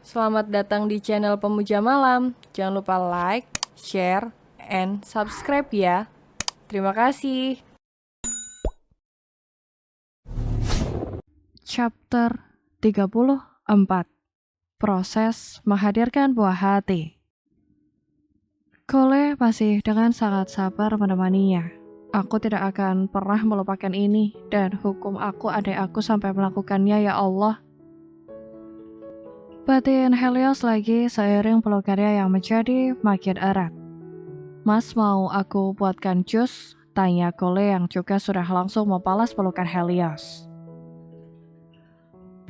Selamat datang di channel Pemuja Malam. Jangan lupa like, share, and subscribe ya. Terima kasih. Chapter 34. Proses menghadirkan buah hati. Cole masih dengan sangat sabar menemaninya. Aku tidak akan pernah melupakan ini, dan hukum aku adik aku sampai melakukannya, ya Allah. Batin Helios lagi seiring pelukannya yang menjadi makin erat. Mas mau aku buatkan jus? Tanya Cole yang juga sudah langsung membalas pelukan Helios.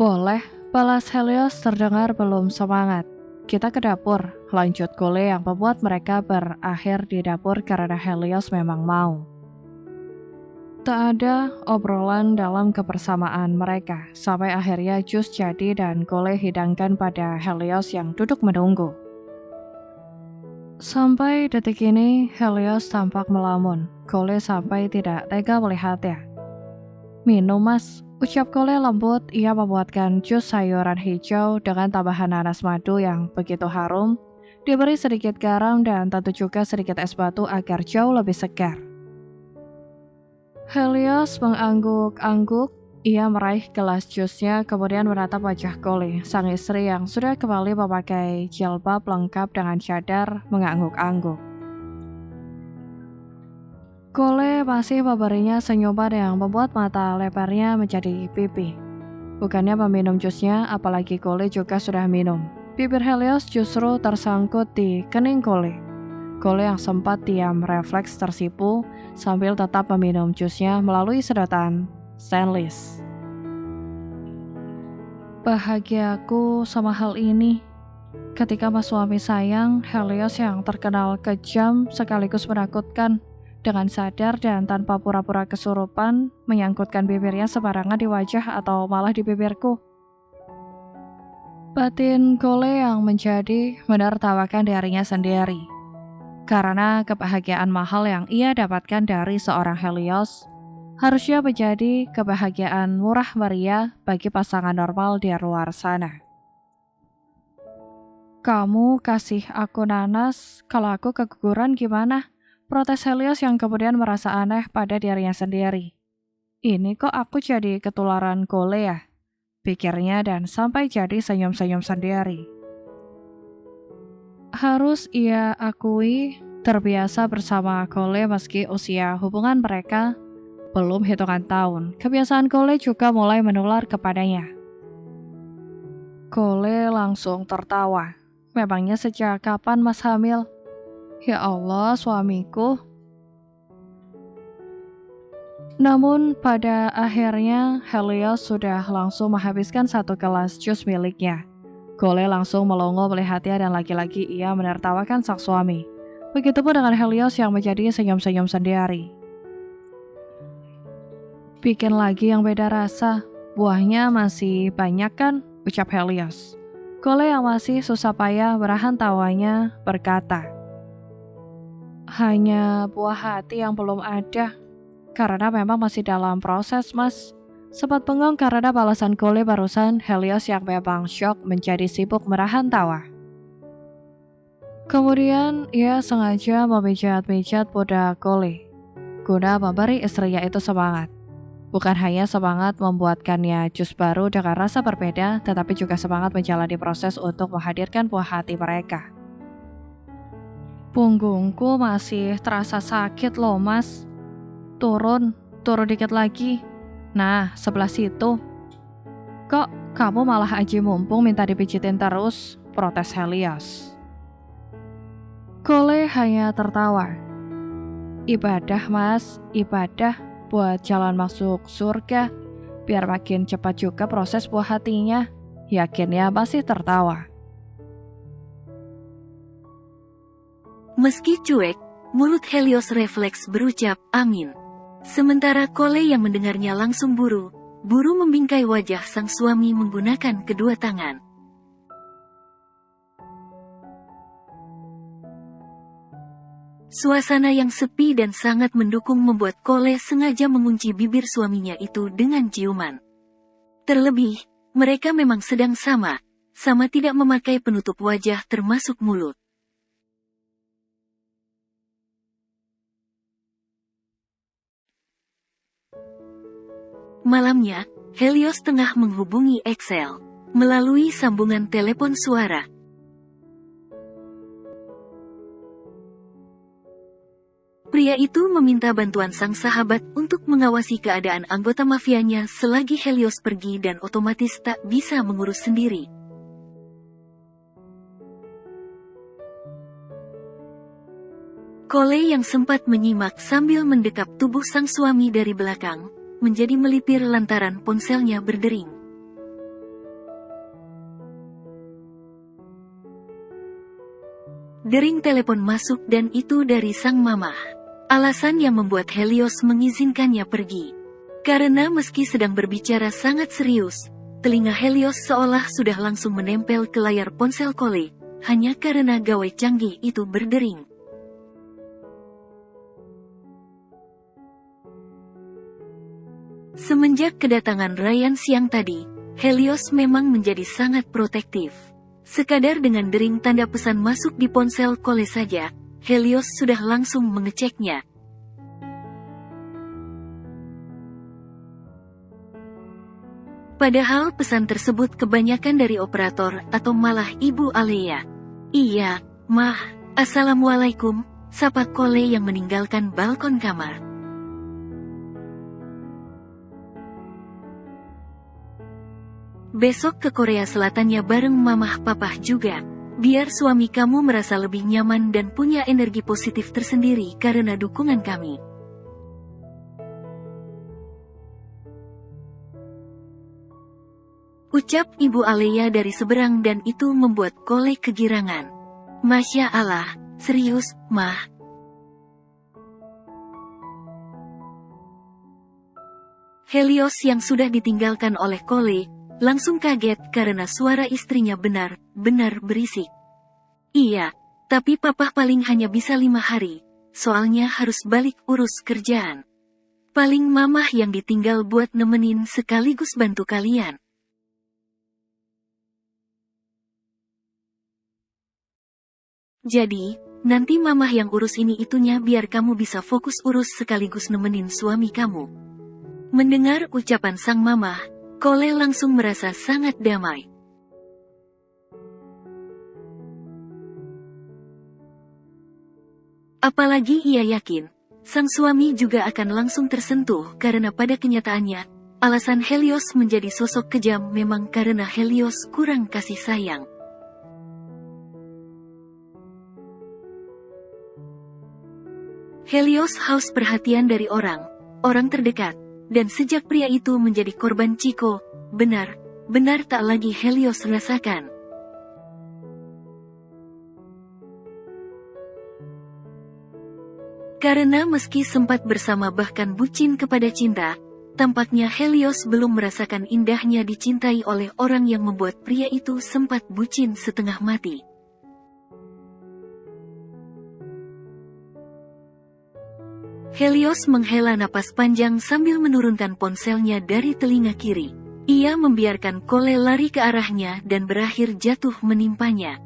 Boleh, balas Helios terdengar belum semangat. Kita ke dapur, lanjut Cole yang membuat mereka berakhir di dapur karena Helios memang mau. Tak ada obrolan dalam kebersamaan mereka, sampai akhirnya jus jadi dan Cole hidangkan pada Helios yang duduk menunggu. Sampai detik ini, Helios tampak melamun. Cole sampai tidak tega melihatnya. Minum mas, ucap Cole lembut. Ia membuatkan jus sayuran hijau dengan tambahan nanas madu yang begitu harum, diberi sedikit garam dan tentu juga sedikit es batu agar jauh lebih segar. Helios mengangguk-angguk. Ia meraih gelas jusnya kemudian menatap wajah Cole, sang istri yang sudah kembali memakai jilbab lengkap dengan cadar, mengangguk-angguk. Cole masih memberinya senyuman yang membuat mata lebarnya menjadi pipi. Bukannya meminum jusnya, apalagi Cole juga sudah minum. Bibir Helios justru tersangkut di kening Cole. Cole yang sempat diam refleks tersipu sambil tetap meminum jusnya melalui sedotan stainless. Bahagiaku sama hal ini. Ketika mas suami sayang, Helios yang terkenal kejam sekaligus menakutkan, dengan sadar dan tanpa pura-pura kesurupan, menyangkutkan bibirnya sembarangan di wajah atau malah di bibirku. Batin Cole yang menjadi menertawakan dirinya sendiri. Karena kebahagiaan mahal yang ia dapatkan dari seorang Helios, harusnya menjadi kebahagiaan murah meriah bagi pasangan normal di luar sana. Kamu kasih aku nanas, kalau aku keguguran gimana? Protes Helios yang kemudian merasa aneh pada dirinya sendiri. Ini kok aku jadi ketularan Cole ya? Pikirnya dan sampai jadi senyum-senyum sendiri. Harus ia akui, terbiasa bersama Cole meski usia hubungan mereka belum hitungan tahun, kebiasaan Cole juga mulai menular kepadanya. Cole langsung tertawa. Memangnya sejak kapan mas hamil? Ya Allah, suamiku. Namun pada akhirnya Helios sudah langsung menghabiskan satu gelas jus miliknya. Cole langsung melongo melihatnya dan lagi-lagi ia menertawakan sang suami. Begitupun dengan Helios yang menjadi senyum-senyum sendiri. Bikin lagi yang beda rasa, buahnya masih banyak kan? Ucap Helios. Cole yang masih susah payah menahan tawanya berkata, hanya buah hati yang belum ada, karena memang masih dalam proses mas. Sempat bengong karena balasan Cole barusan. Helios yang memang syok menjadi sibuk menahan tawa. Kemudian ia sengaja memijat-mijat pundak Cole, guna memberi istrinya itu semangat. Bukan hanya semangat membuatkannya jus baru dengan rasa berbeda, tetapi juga semangat menjalani proses untuk menghadirkan buah hati mereka. Punggungku masih terasa sakit loh mas. Turun dikit lagi. Nah, sebelah situ. Kok kamu malah aji mumpung minta dipijitin terus? Protes Helios. Cole hanya tertawa. Ibadah mas, ibadah buat jalan masuk surga. Biar makin cepat juga proses buah hatinya. Yakinnya masih tertawa. Meski cuek, mulut Helios refleks berucap amin. Sementara Cole yang mendengarnya langsung buru membingkai wajah sang suami menggunakan kedua tangan. Suasana yang sepi dan sangat mendukung membuat Cole sengaja mengunci bibir suaminya itu dengan ciuman. Terlebih, mereka memang sedang sama, sama tidak memakai penutup wajah termasuk mulut. Malamnya, Helios tengah menghubungi Excel melalui sambungan telepon suara. Pria itu meminta bantuan sang sahabat untuk mengawasi keadaan anggota mafianya selagi Helios pergi dan otomatis tak bisa mengurus sendiri. Cole yang sempat menyimak sambil mendekap tubuh sang suami dari belakang, menjadi melipir lantaran ponselnya berdering. Dering telepon masuk dan itu dari sang mamah. Alasan yang membuat Helios mengizinkannya pergi. Karena meski sedang berbicara sangat serius, telinga Helios seolah sudah langsung menempel ke layar ponsel Cole, hanya karena gawai canggih itu berdering. Semenjak kedatangan Ryan siang tadi, Helios memang menjadi sangat protektif. Sekadar dengan dering tanda pesan masuk di ponsel Cole saja, Helios sudah langsung mengeceknya. Padahal pesan tersebut kebanyakan dari operator atau malah Ibu Alea. "Iya, Mah, Assalamualaikum," sapa Cole yang meninggalkan balkon kamar. "Besok ke Korea Selatannya bareng mamah papah juga. Biar suami kamu merasa lebih nyaman dan punya energi positif tersendiri karena dukungan kami." Ucap Ibu Alea dari seberang dan itu membuat Cole kegirangan. "Masya Allah, serius, Mah?" Helios yang sudah ditinggalkan oleh Cole, langsung kaget karena suara istrinya benar-benar berisik. "Iya, tapi papa paling hanya bisa 5 hari, soalnya harus balik urus kerjaan. Paling mamah yang ditinggal buat nemenin sekaligus bantu kalian." "Jadi, nanti mamah yang urus ini itunya biar kamu bisa fokus urus sekaligus nemenin suami kamu." Mendengar ucapan sang mamah, Cole langsung merasa sangat damai. Apalagi ia yakin, sang suami juga akan langsung tersentuh karena pada kenyataannya, alasan Helios menjadi sosok kejam memang karena Helios kurang kasih sayang. Helios haus perhatian dari orang terdekat, dan sejak pria itu menjadi korban Chico, benar-benar tak lagi Helios rasakan. Karena meski sempat bersama bahkan bucin kepada cinta, tampaknya Helios belum merasakan indahnya dicintai oleh orang yang membuat pria itu sempat bucin setengah mati. Helios menghela napas panjang sambil menurunkan ponselnya dari telinga kiri. Ia membiarkan Cole lari ke arahnya dan berakhir jatuh menimpanya.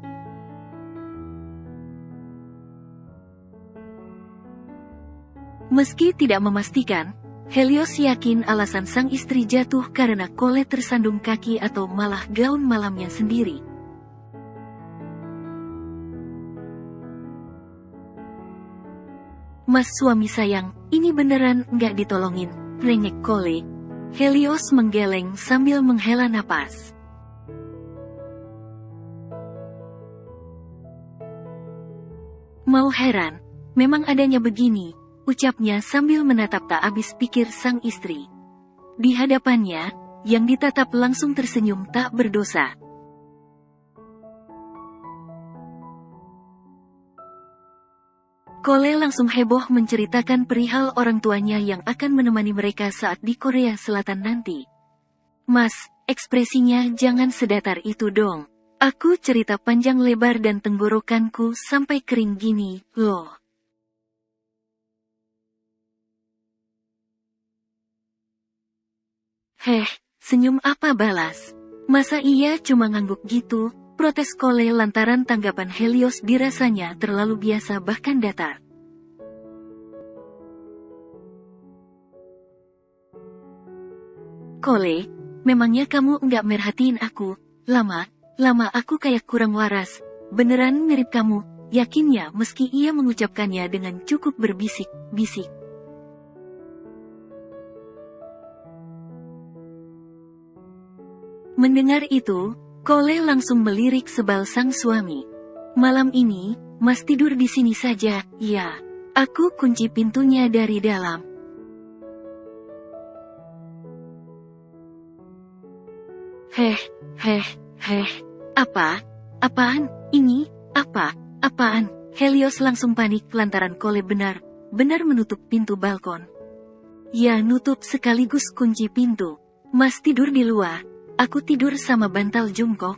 Meski tidak memastikan, Helios yakin alasan sang istri jatuh karena Cole tersandung kaki atau malah gaun malamnya sendiri. "Mas suami sayang, ini beneran nggak ditolongin?" rengek Cole. Helios menggeleng sambil menghela napas. "Mau heran, memang adanya begini," ucapnya sambil menatap tak habis pikir sang istri. Di hadapannya, yang ditatap langsung tersenyum tak berdosa. Cole langsung heboh menceritakan perihal orang tuanya yang akan menemani mereka saat di Korea Selatan nanti. "Mas, ekspresinya jangan sedatar itu dong. Aku cerita panjang lebar dan tenggorokanku sampai kering gini, loh." "Heh, senyum apa balas? Masa iya cuma ngangguk gitu? Protes Kole lantaran tanggapan Helios dirasanya terlalu biasa bahkan datar. Kole, memangnya kamu nggak merhatiin aku? Lama aku kayak kurang waras. Beneran mirip kamu, yakinnya meski ia mengucapkannya dengan cukup berbisik-bisik. Mendengar itu, Kole langsung melirik sebal sang suami. Malam ini, Mas tidur di sini saja, ya. Aku kunci pintunya dari dalam. Heh. Apaan? Ini, apaan? Helios langsung panik lantaran Kole benar menutup pintu balkon. Ya nutup sekaligus kunci pintu. Mas tidur di luar, aku tidur sama bantal jongkok.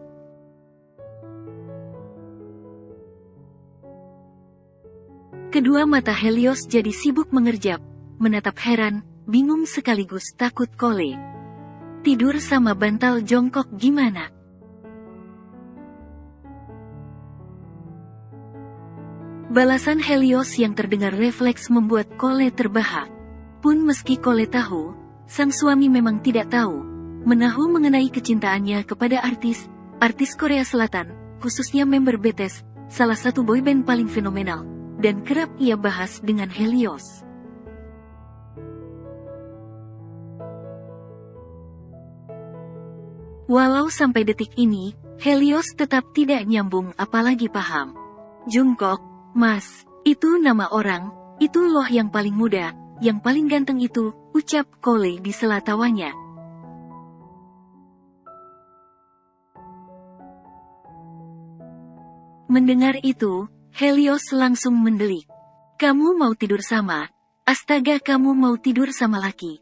Kedua mata Helios jadi sibuk mengerjap, menatap heran, bingung sekaligus takut Kole. Tidur sama bantal jongkok gimana? Balasan Helios yang terdengar refleks membuat Kole terbahak. Pun meski Kole tahu, sang suami memang tidak tahu, menahu mengenai kecintaannya kepada artis Korea Selatan, khususnya member BTS, salah satu boyband paling fenomenal, dan kerap ia bahas dengan Helios. Walau sampai detik ini, Helios tetap tidak nyambung apalagi paham. Jungkook, Mas, itu nama orang, itu loh yang paling muda, yang paling ganteng itu, ucap Kole di sela tawanya. Mendengar itu, Helios langsung mendelik. Kamu mau tidur sama? Astaga, kamu mau tidur sama laki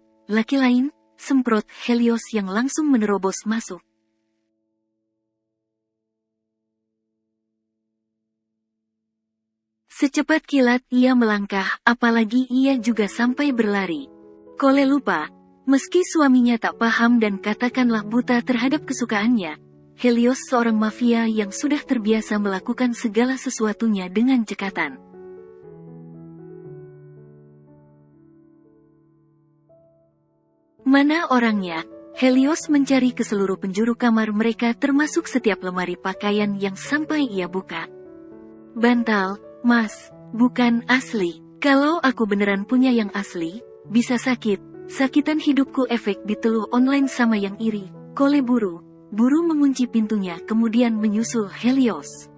lain? Semprot Helios yang langsung menerobos masuk. Secepat kilat ia melangkah, apalagi ia juga sampai berlari. Kole lupa, meski suaminya tak paham dan katakanlah buta terhadap kesukaannya, Helios seorang mafia yang sudah terbiasa melakukan segala sesuatunya dengan cekatan. Mana orangnya? Helios mencari ke seluruh penjuru kamar mereka termasuk setiap lemari pakaian yang sampai ia buka. Bantal, Mas, bukan asli. Kalau aku beneran punya yang asli, bisa sakitan hidupku efek diteluh online sama yang iri. Kole buru mengunci pintunya kemudian menyusul Helios.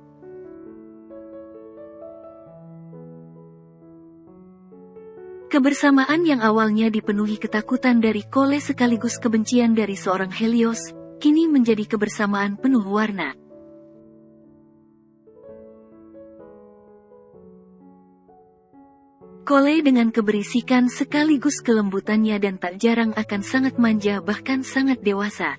Kebersamaan yang awalnya dipenuhi ketakutan dari Kole sekaligus kebencian dari seorang Helios, kini menjadi kebersamaan penuh warna. Kole dengan keberisikan sekaligus kelembutannya dan tak jarang akan sangat manja bahkan sangat dewasa.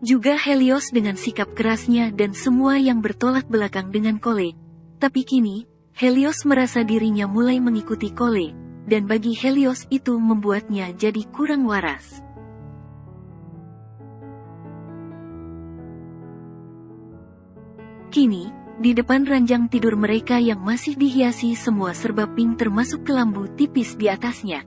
Juga Helios dengan sikap kerasnya dan semua yang bertolak belakang dengan Kole. Tapi kini, Helios merasa dirinya mulai mengikuti Kole. Dan bagi Helios itu membuatnya jadi kurang waras. Kini, di depan ranjang tidur mereka yang masih dihiasi semua serba pink termasuk kelambu tipis di atasnya,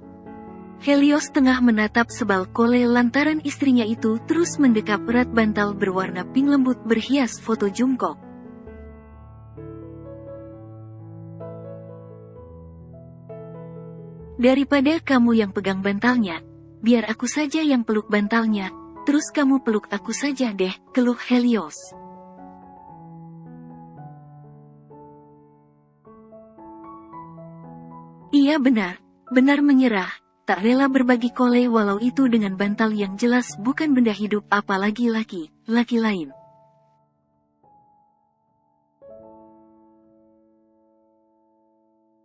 Helios tengah menatap sebal Kole lantaran istrinya itu terus mendekap erat bantal berwarna pink lembut berhias foto Jungkook. Daripada kamu yang pegang bantalnya, biar aku saja yang peluk bantalnya, terus kamu peluk aku saja deh, keluh Helios. Ia benar menyerah, tak rela berbagi Kole walau itu dengan bantal yang jelas bukan benda hidup apalagi laki lain.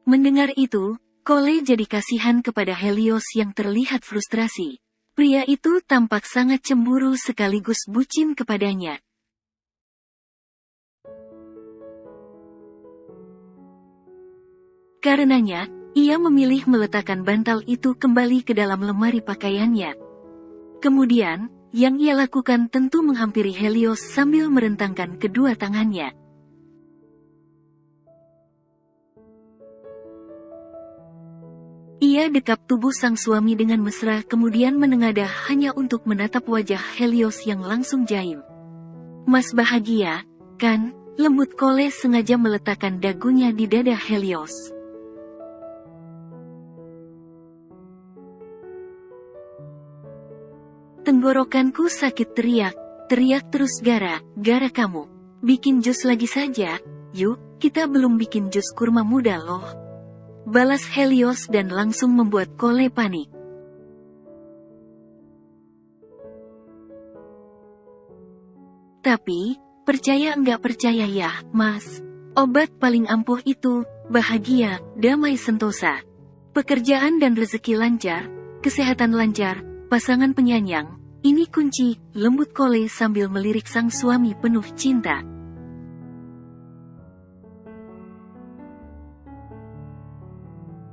Mendengar itu, Kole jadi kasihan kepada Helios yang terlihat frustrasi. Pria itu tampak sangat cemburu sekaligus bucin kepadanya. Karenanya, ia memilih meletakkan bantal itu kembali ke dalam lemari pakaiannya. Kemudian, Yang ia lakukan tentu menghampiri Helios sambil merentangkan kedua tangannya. Ia dekap tubuh sang suami dengan mesra kemudian menengadah hanya untuk menatap wajah Helios yang langsung jaim. "Mas bahagia, kan?" Lembut Kole sengaja meletakkan dagunya di dada Helios. "Tenggorokanku sakit," teriak terus gara kamu. "Bikin jus lagi saja, yuk, kita belum bikin jus kurma muda loh," balas Helios dan langsung membuat Kole panik. "Tapi, percaya nggak percaya ya, Mas, obat paling ampuh itu, bahagia, damai sentosa. Pekerjaan dan rezeki lancar, kesehatan lancar, pasangan penyayang, ini kunci," lembut Kole sambil melirik sang suami penuh cinta.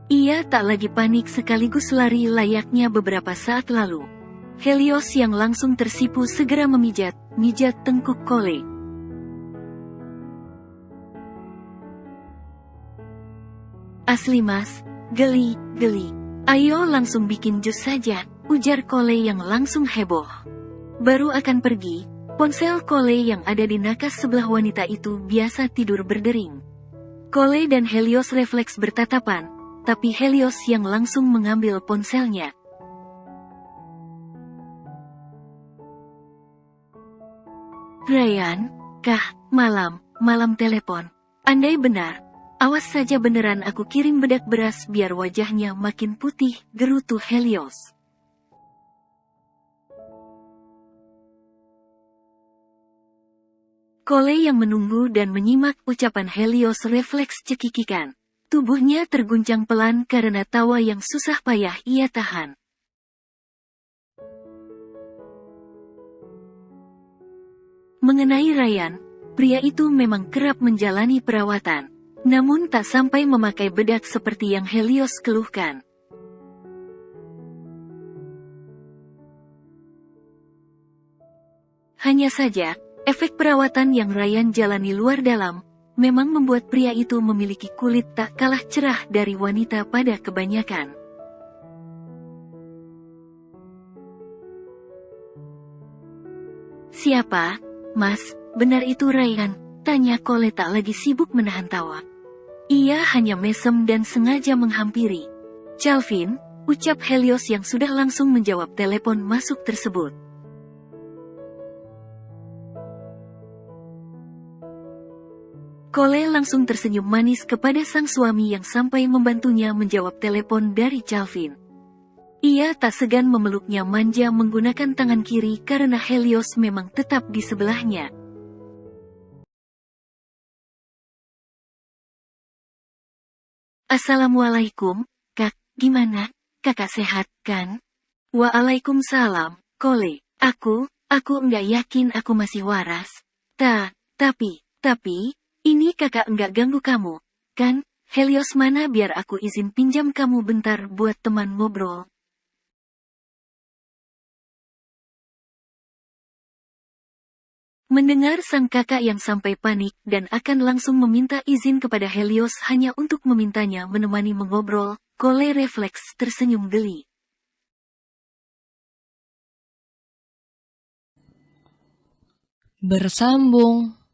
Ia tak lagi panik sekaligus lari layaknya beberapa saat lalu. Helios yang langsung tersipu segera mijat tengkuk Kole. "Asli Mas, geli. Ayo langsung bikin jus saja," ujar Kole yang langsung heboh. Baru akan pergi, ponsel Kole yang ada di nakas sebelah wanita itu biasa tidur berdering. Kole dan Helios refleks bertatapan, tapi Helios yang langsung mengambil ponselnya. "Ryan, kah, malam telepon. Andai benar. Awas saja beneran aku kirim bedak beras biar wajahnya makin putih," gerutu Helios. Kole yang menunggu dan menyimak ucapan Helios refleks cekikikan. Tubuhnya terguncang pelan karena tawa yang susah payah ia tahan. Mengenai Ryan, pria itu memang kerap menjalani perawatan, namun tak sampai memakai bedak seperti yang Helios keluhkan. Hanya saja, efek perawatan yang Ryan jalani luar dalam, memang membuat pria itu memiliki kulit tak kalah cerah dari wanita pada kebanyakan. "Siapa, Mas, benar itu Ryan?" tanya Kole tak lagi sibuk menahan tawa. Ia hanya mesem dan sengaja menghampiri. "Calvin," ucap Helios yang sudah langsung menjawab telepon masuk tersebut. Kole langsung tersenyum manis kepada sang suami yang sampai membantunya menjawab telepon dari Calvin. Ia tak segan memeluknya manja menggunakan tangan kiri karena Helios memang tetap di sebelahnya. "Assalamualaikum, Kak, gimana? Kakak sehat, kan?" "Waalaikumsalam, Kole. Aku enggak yakin aku masih waras. Tapi, ini kakak enggak ganggu kamu, kan? Helios mana biar aku izin pinjam kamu bentar buat teman ngobrol." Mendengar sang kakak yang sampai panik dan akan langsung meminta izin kepada Helios hanya untuk memintanya menemani mengobrol, Kole refleks tersenyum geli. Bersambung.